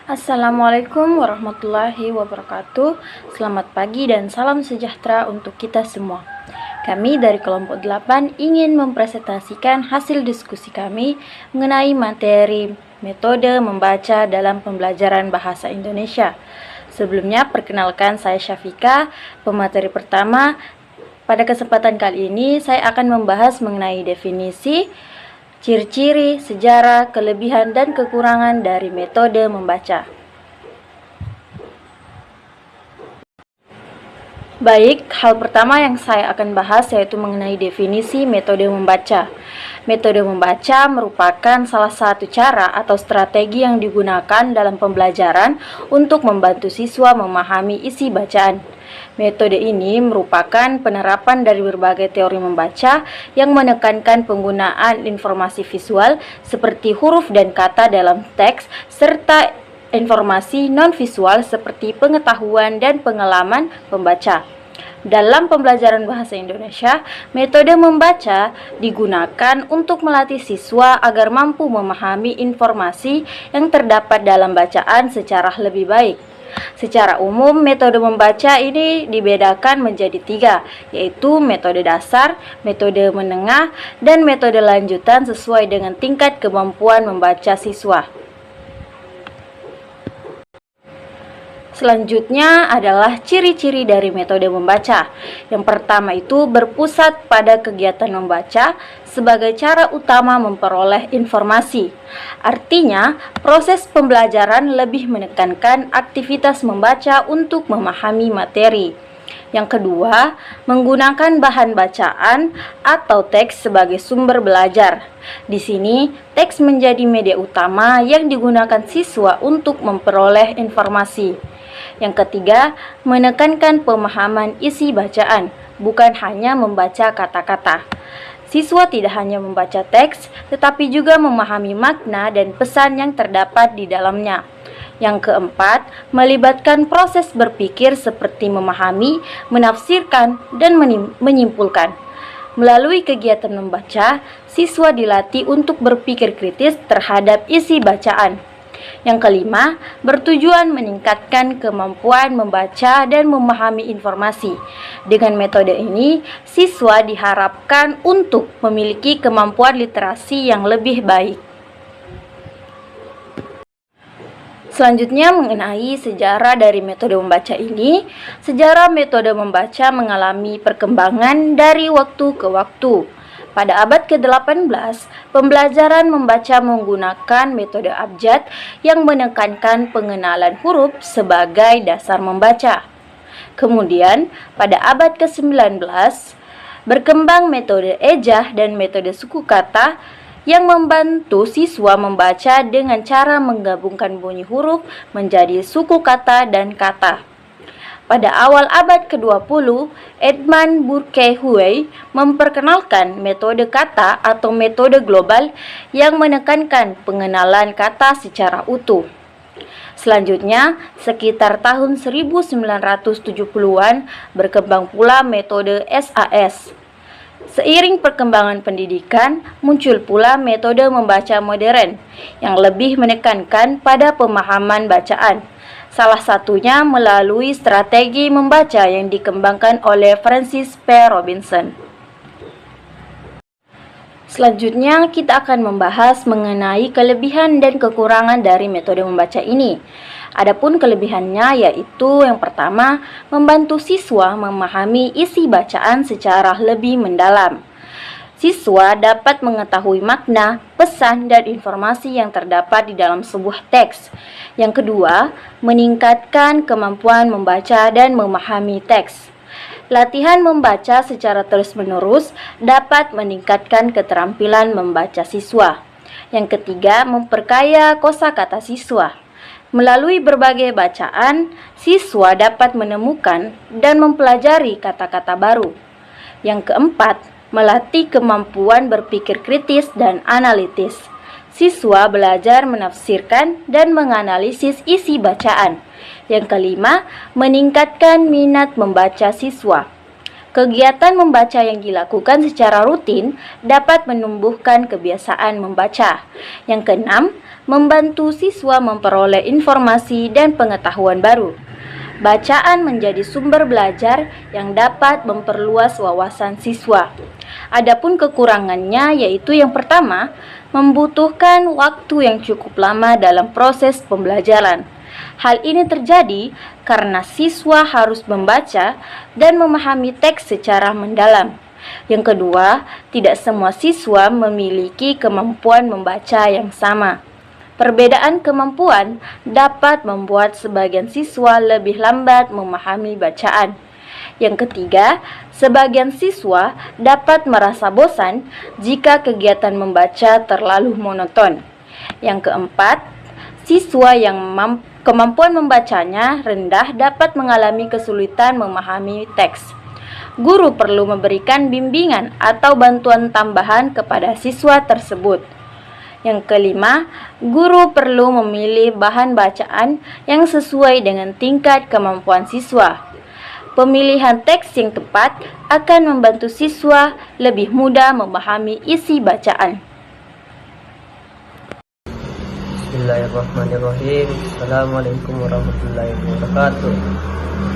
Assalamualaikum warahmatullahi wabarakatuh. Selamat pagi dan salam sejahtera untuk kita semua. Kami dari kelompok 8 ingin mempresentasikan hasil diskusi kami mengenai materi metode membaca dalam pembelajaran bahasa Indonesia. Sebelumnya, perkenalkan saya Syafika, pemateri pertama. Pada kesempatan kali ini, saya akan membahas mengenai definisi, ciri-ciri, sejarah, kelebihan, dan kekurangan dari metode membaca. Baik, hal pertama yang saya akan bahas yaitu mengenai definisi metode membaca. Metode membaca merupakan salah satu cara atau strategi yang digunakan dalam pembelajaran untuk membantu siswa memahami isi bacaan. Metode ini merupakan penerapan dari berbagai teori membaca yang menekankan penggunaan informasi visual seperti huruf dan kata dalam teks serta informasi non-visual seperti pengetahuan dan pengalaman pembaca. Dalam pembelajaran bahasa Indonesia, metode membaca digunakan untuk melatih siswa agar mampu memahami informasi yang terdapat dalam bacaan secara lebih baik. Secara umum, metode membaca ini dibedakan menjadi 3, yaitu metode dasar, metode menengah, dan metode lanjutan sesuai dengan tingkat kemampuan membaca siswa. Selanjutnya adalah ciri-ciri dari metode membaca. Yang pertama itu berpusat pada kegiatan membaca sebagai cara utama memperoleh informasi. Artinya, proses pembelajaran lebih menekankan aktivitas membaca untuk memahami materi. Yang kedua, menggunakan bahan bacaan atau teks sebagai sumber belajar. Di sini, teks menjadi media utama yang digunakan siswa untuk memperoleh informasi. Yang ketiga, menekankan pemahaman isi bacaan, bukan hanya membaca kata-kata. Siswa tidak hanya membaca teks, tetapi juga memahami makna dan pesan yang terdapat di dalamnya. Yang keempat, melibatkan proses berpikir seperti memahami, menafsirkan, dan menyimpulkan. Melalui kegiatan membaca, siswa dilatih untuk berpikir kritis terhadap isi bacaan. Yang kelima, bertujuan meningkatkan kemampuan membaca dan memahami informasi. Dengan metode ini, siswa diharapkan untuk memiliki kemampuan literasi yang lebih baik. Selanjutnya mengenai sejarah dari metode membaca ini. Sejarah metode membaca mengalami perkembangan dari waktu ke waktu. Pada abad ke-18, pembelajaran membaca menggunakan metode abjad yang menekankan pengenalan huruf sebagai dasar membaca. Kemudian, pada abad ke-19, berkembang metode ejah dan metode suku kata yang membantu siswa membaca dengan cara menggabungkan bunyi huruf menjadi suku kata dan kata. Pada awal abad ke-20, Edmund Durkheim memperkenalkan metode kata atau metode global yang menekankan pengenalan kata secara utuh. Selanjutnya, sekitar tahun 1970-an berkembang pula metode SAS. Seiring perkembangan pendidikan, muncul pula metode membaca modern yang lebih menekankan pada pemahaman bacaan. Salah satunya melalui strategi membaca yang dikembangkan oleh Francis P. Robinson. Selanjutnya, kita akan membahas mengenai kelebihan dan kekurangan dari metode membaca ini. Adapun kelebihannya yaitu yang pertama, membantu siswa memahami isi bacaan secara lebih mendalam. Siswa dapat mengetahui makna, pesan, dan informasi yang terdapat di dalam sebuah teks. Yang kedua, meningkatkan kemampuan membaca dan memahami teks. Latihan membaca secara terus-menerus dapat meningkatkan keterampilan membaca siswa. Yang ketiga, memperkaya kosakata siswa. Melalui berbagai bacaan, siswa dapat menemukan dan mempelajari kata-kata baru. Yang keempat, melatih kemampuan berpikir kritis dan analitis. Siswa belajar menafsirkan dan menganalisis isi bacaan. Yang kelima, meningkatkan minat membaca siswa. Kegiatan membaca yang dilakukan secara rutin dapat menumbuhkan kebiasaan membaca. Yang keenam, membantu siswa memperoleh informasi dan pengetahuan baru. Bacaan menjadi sumber belajar yang dapat memperluas wawasan siswa. Adapun kekurangannya yaitu yang pertama, membutuhkan waktu yang cukup lama dalam proses pembelajaran. Hal ini terjadi karena siswa harus membaca dan memahami teks secara mendalam. Yang kedua, tidak semua siswa memiliki kemampuan membaca yang sama. Perbedaan kemampuan dapat membuat sebagian siswa lebih lambat memahami bacaan. Yang ketiga, sebagian siswa dapat merasa bosan jika kegiatan membaca terlalu monoton. Yang keempat, siswa yang kemampuan membacanya rendah dapat mengalami kesulitan memahami teks. Guru perlu memberikan bimbingan atau bantuan tambahan kepada siswa tersebut. Yang kelima, guru perlu memilih bahan bacaan yang sesuai dengan tingkat kemampuan siswa. Pemilihan teks yang tepat akan membantu siswa lebih mudah memahami isi bacaan. Bismillahirrahmanirrahim. Assalamualaikum warahmatullahi wabarakatuh.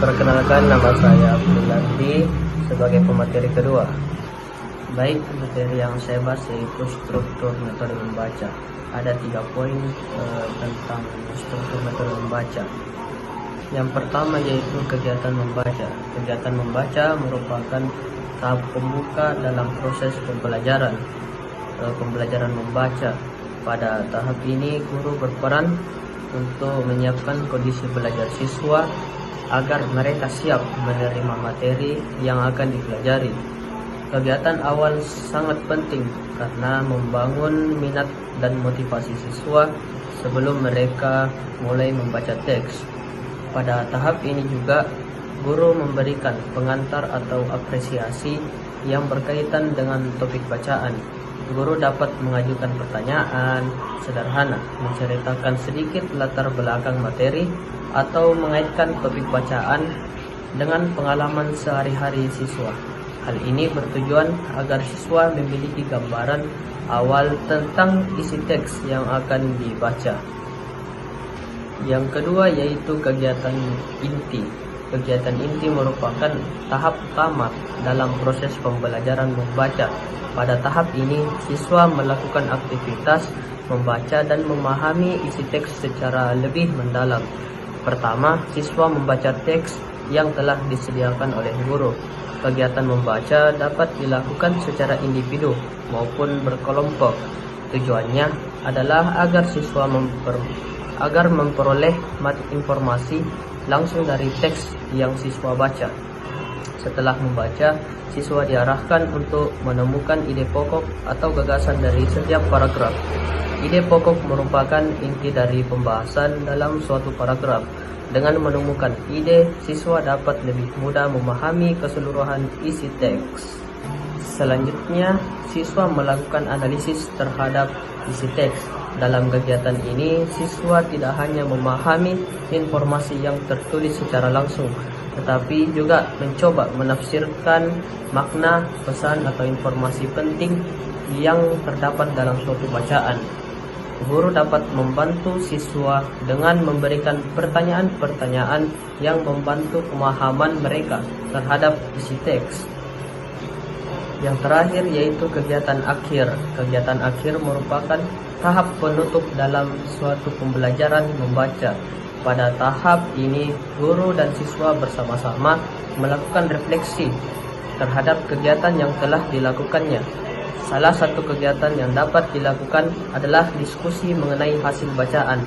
Perkenalkan, nama saya Abdullah sebagai pemateri kedua. Baik, materi yang saya bahas yaitu struktur metode membaca. Ada 3 poin tentang struktur metode membaca. Yang pertama yaitu kegiatan membaca. Kegiatan membaca merupakan tahap pembuka dalam proses pembelajaran membaca. Pada tahap ini, guru berperan untuk menyiapkan kondisi belajar siswa agar mereka siap menerima materi yang akan dipelajari. Kegiatan awal sangat penting karena membangun minat dan motivasi siswa sebelum mereka mulai membaca teks. Pada tahap ini juga, guru memberikan pengantar atau apresiasi yang berkaitan dengan topik bacaan. Guru dapat mengajukan pertanyaan sederhana, menceritakan sedikit latar belakang materi, atau mengaitkan topik bacaan dengan pengalaman sehari-hari siswa. Hal ini bertujuan agar siswa memiliki gambaran awal tentang isi teks yang akan dibaca. Yang kedua yaitu kegiatan inti. Kegiatan inti merupakan tahap utama dalam proses pembelajaran membaca. Pada tahap ini, siswa melakukan aktivitas membaca dan memahami isi teks secara lebih mendalam. Pertama, siswa membaca teks yang telah disediakan oleh guru. Kegiatan membaca dapat dilakukan secara individu maupun berkelompok. Tujuannya adalah agar siswa memperoleh informasi langsung dari teks yang siswa baca. Setelah membaca, siswa diarahkan untuk menemukan ide pokok atau gagasan dari setiap paragraf. Ide pokok merupakan inti dari pembahasan dalam suatu paragraf. Dengan menemukan ide, siswa dapat lebih mudah memahami keseluruhan isi teks. Selanjutnya, siswa melakukan analisis terhadap isi teks. Dalam kegiatan ini, siswa tidak hanya memahami informasi yang tertulis secara langsung, tetapi juga mencoba menafsirkan makna, pesan, atau informasi penting yang terdapat dalam suatu bacaan. Guru dapat membantu siswa dengan memberikan pertanyaan-pertanyaan yang membantu pemahaman mereka terhadap isi teks. Yang terakhir yaitu kegiatan akhir. Kegiatan akhir merupakan tahap penutup dalam suatu pembelajaran membaca. Pada tahap ini, guru dan siswa bersama-sama melakukan refleksi terhadap kegiatan yang telah dilakukannya. Salah satu kegiatan yang dapat dilakukan adalah diskusi mengenai hasil bacaan.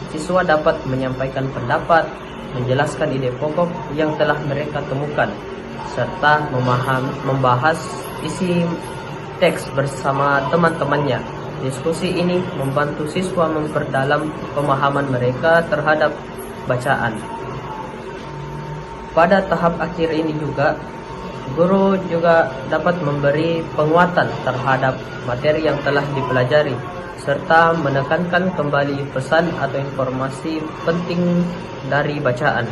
Siswa dapat menyampaikan pendapat, menjelaskan ide pokok yang telah mereka temukan, serta membahas isi teks bersama teman-temannya. Diskusi ini membantu siswa memperdalam pemahaman mereka terhadap bacaan. Pada tahap akhir ini juga, guru juga dapat memberi penguatan terhadap materi yang telah dipelajari, serta menekankan kembali pesan atau informasi penting dari bacaan.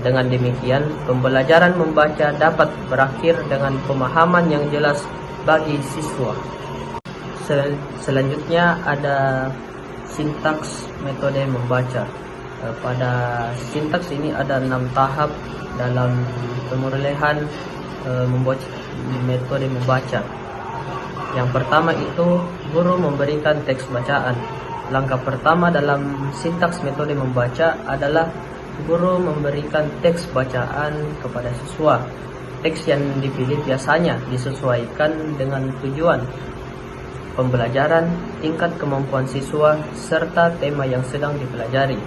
Dengan demikian, pembelajaran membaca dapat berakhir dengan pemahaman yang jelas bagi siswa. Selanjutnya ada sintaks metode membaca. Pada sintaks ini ada 6 tahap dalam pemulihan membuat metode membaca. Yang pertama itu guru memberikan teks bacaan. Langkah pertama dalam sintaks metode membaca adalah guru memberikan teks bacaan kepada siswa. Teks yang dipilih biasanya disesuaikan dengan tujuan pembelajaran, tingkat kemampuan siswa, serta tema yang sedang dipelajari.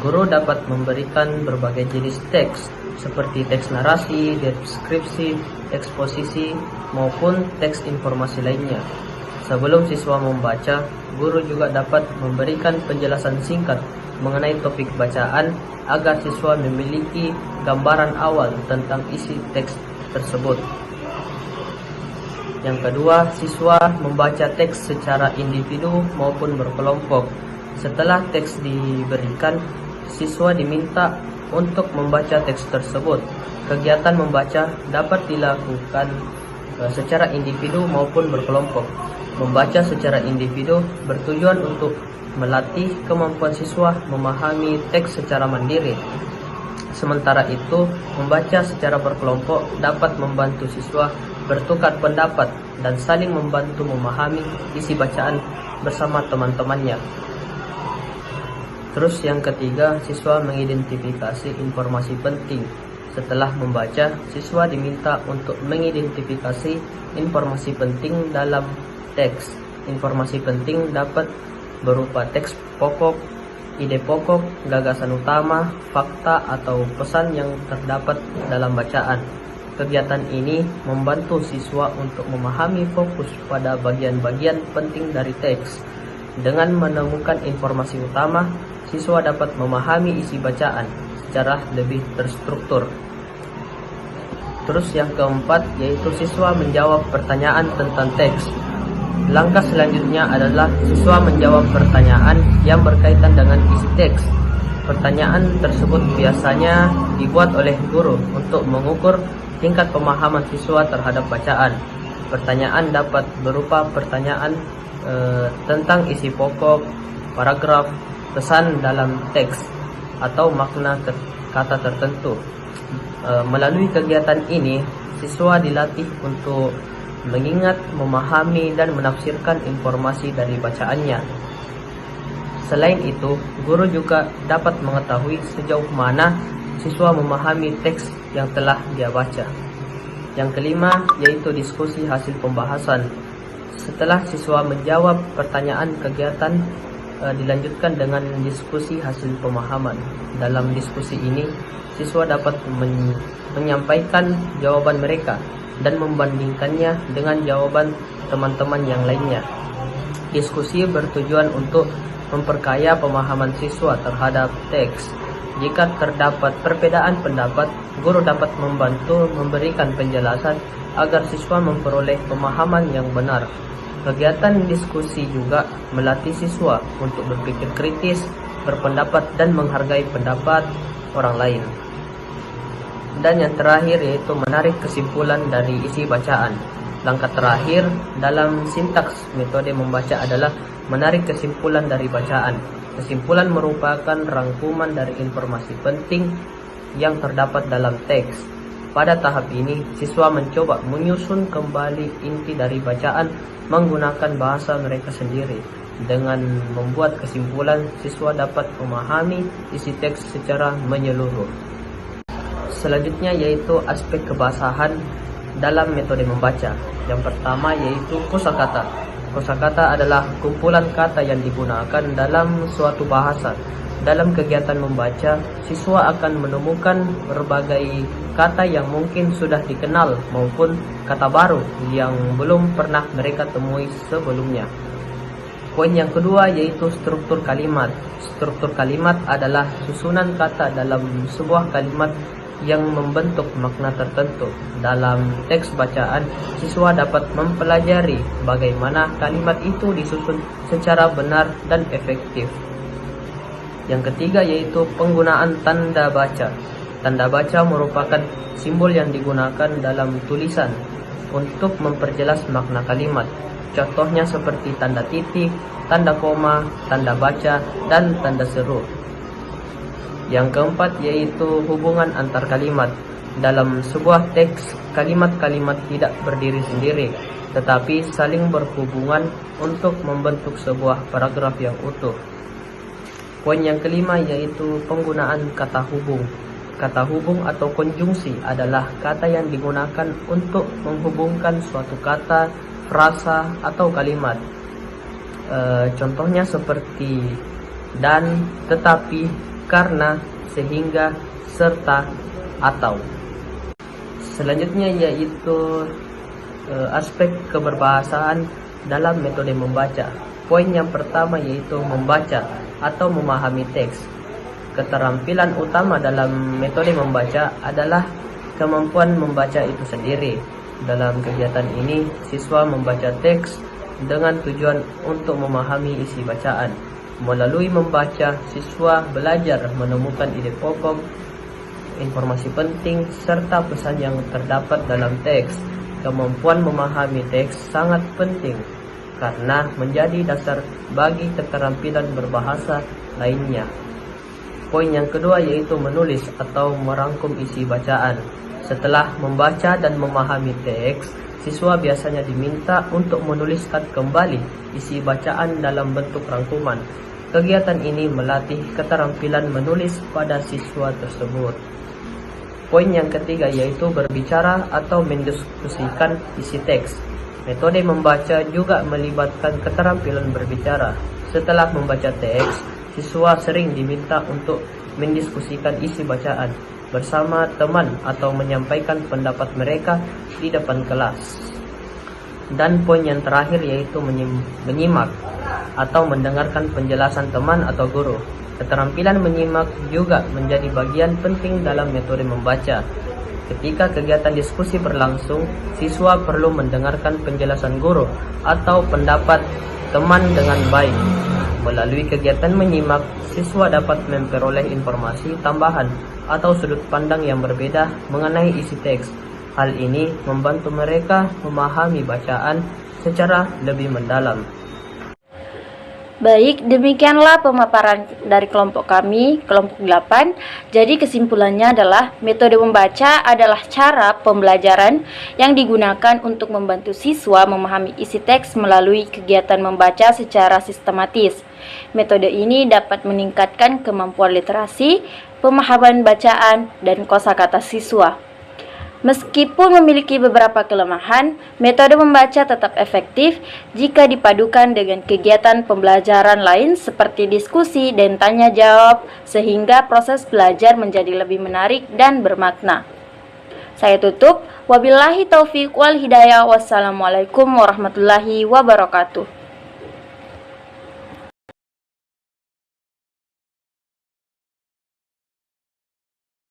Guru dapat memberikan berbagai jenis teks seperti teks narasi, deskripsi, eksposisi, maupun teks informasi lainnya. Sebelum siswa membaca, guru juga dapat memberikan penjelasan singkat mengenai topik bacaan agar siswa memiliki gambaran awal tentang isi teks tersebut. Yang kedua, siswa membaca teks secara individu maupun berkelompok. Setelah teks diberikan, siswa diminta untuk membaca teks tersebut. Kegiatan membaca dapat dilakukan secara individu maupun berkelompok. Membaca secara individu bertujuan untuk melatih kemampuan siswa memahami teks secara mandiri. Sementara itu, membaca secara berkelompok dapat membantu siswa bertukar pendapat dan saling membantu memahami isi bacaan bersama teman-temannya. Terus yang ketiga, siswa mengidentifikasi informasi penting. Setelah membaca, siswa diminta untuk mengidentifikasi informasi penting dalam teks. Informasi penting dapat berupa teks pokok, ide pokok, gagasan utama, fakta, atau pesan yang terdapat dalam bacaan. Kegiatan ini membantu siswa untuk memahami fokus pada bagian-bagian penting dari teks. Dengan menemukan informasi utama, siswa dapat memahami isi bacaan secara lebih terstruktur. Terus yang keempat, yaitu siswa menjawab pertanyaan tentang teks. Langkah selanjutnya adalah siswa menjawab pertanyaan yang berkaitan dengan isi teks. Pertanyaan tersebut biasanya dibuat oleh guru untuk mengukur tingkat pemahaman siswa terhadap bacaan. Pertanyaan dapat berupa pertanyaan tentang isi pokok, paragraf, pesan dalam teks, atau makna kata tertentu. Melalui kegiatan ini, siswa dilatih untuk mengingat, memahami, dan menafsirkan informasi dari bacaannya. Selain itu, guru juga dapat mengetahui sejauh mana siswa memahami teks yang telah dia baca. Yang kelima, yaitu diskusi hasil pembahasan. Setelah siswa menjawab pertanyaan, kegiatan dilanjutkan dengan diskusi hasil pemahaman. Dalam diskusi ini, siswa dapat menyampaikan jawaban mereka dan membandingkannya dengan jawaban teman-teman yang lainnya. Diskusi bertujuan untuk memperkaya pemahaman siswa terhadap teks. Jika terdapat perbedaan pendapat, guru dapat membantu memberikan penjelasan agar siswa memperoleh pemahaman yang benar. Kegiatan diskusi juga melatih siswa untuk berpikir kritis, berpendapat, dan menghargai pendapat orang lain. Dan yang terakhir, yaitu menarik kesimpulan dari isi bacaan. Langkah terakhir dalam sintaks metode membaca adalah menarik kesimpulan dari bacaan. Kesimpulan merupakan rangkuman dari informasi penting yang terdapat dalam teks. Pada tahap ini, siswa mencoba menyusun kembali inti dari bacaan menggunakan bahasa mereka sendiri. Dengan membuat kesimpulan, siswa dapat memahami isi teks secara menyeluruh. Selanjutnya yaitu aspek kebasahan dalam metode membaca. Yang pertama yaitu kosakata. Kosakata adalah kumpulan kata yang digunakan dalam suatu bahasa. Dalam kegiatan membaca, siswa akan menemukan berbagai kata yang mungkin sudah dikenal maupun kata baru yang belum pernah mereka temui sebelumnya. Poin yang kedua yaitu struktur kalimat. Struktur kalimat adalah susunan kata dalam sebuah kalimat yang membentuk makna tertentu. Dalam teks bacaan, siswa dapat mempelajari bagaimana kalimat itu disusun secara benar dan efektif. Yang ketiga yaitu penggunaan tanda baca. Tanda baca merupakan simbol yang digunakan dalam tulisan untuk memperjelas makna kalimat. contohnya seperti tanda titik, tanda koma, tanda baca, dan tanda seru. Yang keempat yaitu hubungan antar kalimat. Dalam sebuah teks, kalimat-kalimat tidak berdiri sendiri, tetapi saling berhubungan untuk membentuk sebuah paragraf yang utuh. Poin yang kelima yaitu penggunaan kata hubung. Kata hubung atau konjungsi adalah kata yang digunakan untuk menghubungkan suatu kata, frasa, atau kalimat. Contohnya seperti dan, tetapi, karena, sehingga, serta, atau. Selanjutnya yaitu aspek keberbahasaan dalam metode membaca. Poin yang pertama yaitu membaca atau memahami teks. Keterampilan utama dalam metode membaca adalah kemampuan membaca itu sendiri. Dalam kegiatan ini, siswa membaca teks dengan tujuan untuk memahami isi bacaan. Melalui membaca, siswa belajar menemukan ide pokok, informasi penting, serta pesan yang terdapat dalam teks. Kemampuan memahami teks sangat penting karena menjadi dasar bagi keterampilan berbahasa lainnya. Poin yang kedua yaitu menulis atau merangkum isi bacaan. Setelah membaca dan memahami teks, siswa biasanya diminta untuk menuliskan kembali isi bacaan dalam bentuk rangkuman. Kegiatan ini melatih keterampilan menulis pada siswa tersebut. Poin yang ketiga yaitu berbicara atau mendiskusikan isi teks. Metode membaca juga melibatkan keterampilan berbicara. Setelah membaca teks, siswa sering diminta untuk mendiskusikan isi bacaan bersama teman atau menyampaikan pendapat mereka di depan kelas. Dan poin yang terakhir yaitu menyimak atau mendengarkan penjelasan teman atau guru. Keterampilan menyimak juga menjadi bagian penting dalam metode membaca. Ketika kegiatan diskusi berlangsung, siswa perlu mendengarkan penjelasan guru atau pendapat teman dengan baik. Melalui kegiatan menyimak, siswa dapat memperoleh informasi tambahan atau sudut pandang yang berbeda mengenai isi teks. Hal ini membantu mereka memahami bacaan secara lebih mendalam. Baik, demikianlah pemaparan dari kelompok kami, kelompok 8. Jadi kesimpulannya adalah metode membaca adalah cara pembelajaran yang digunakan untuk membantu siswa memahami isi teks melalui kegiatan membaca secara sistematis. Metode ini dapat meningkatkan kemampuan literasi, pemahaman bacaan, dan kosakata siswa. Meskipun memiliki beberapa kelemahan, metode membaca tetap efektif jika dipadukan dengan kegiatan pembelajaran lain seperti diskusi dan tanya jawab, sehingga proses belajar menjadi lebih menarik dan bermakna. Saya tutup. Wabillahi taufiq wal hidayah. Wassalamualaikum warahmatullahi wabarakatuh.